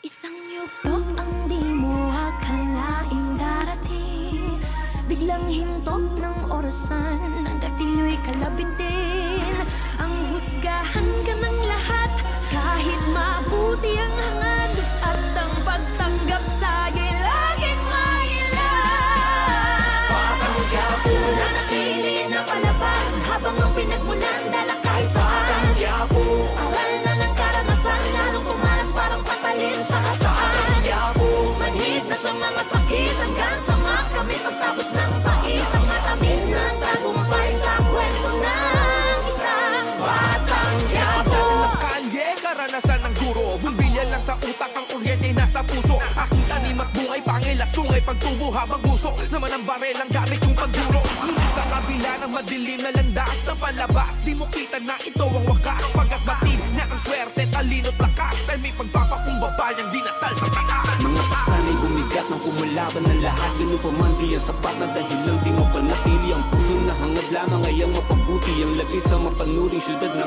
Isang yugto ang di mo akalaing darating, biglang hintok ng orasan, hanggang tiyo'y kalapit din. Ang husgahan ka ng lahat, kahit mabuti ang hangad, at ang pagtanggap sa'yo'y laging mailan. Patanggap mo na Nanatili na palaban, habang ang pinagmulan dala kahit saan. Patanggap mo Aral na ng karanasan, lalong kumalas parang patalim sa kasaan. Patanggap mo Manhid na sa mga sakit, hanggang sa kami pagtapos ng pait. Ang matamis na tagumpay sa kwento ng isang Patanggap mo Kalye, karanasan ng guro, bumbilya lang sa utak, ang kuryente nasa puso. Aking tanim at bungay, pangil at sungay, pagtubo habang gusto naman ang barel ang gamit kong pagduro. Sa kabila ng madilim na landas ng palabas, di mo kita na ito ang wakas. Pagkat batid na ang swerte, talino't lakas, ay may pagpapakumbaba niyang dinasal sa taas. Mga pasanay bumigat ng kumulaban ng lahat. Ganun pa man di ang sapat na dahil lang di mo panatili ang puso na hangad lamang ay ang mapabuti. Ang lagay sa mapanuring syudad ng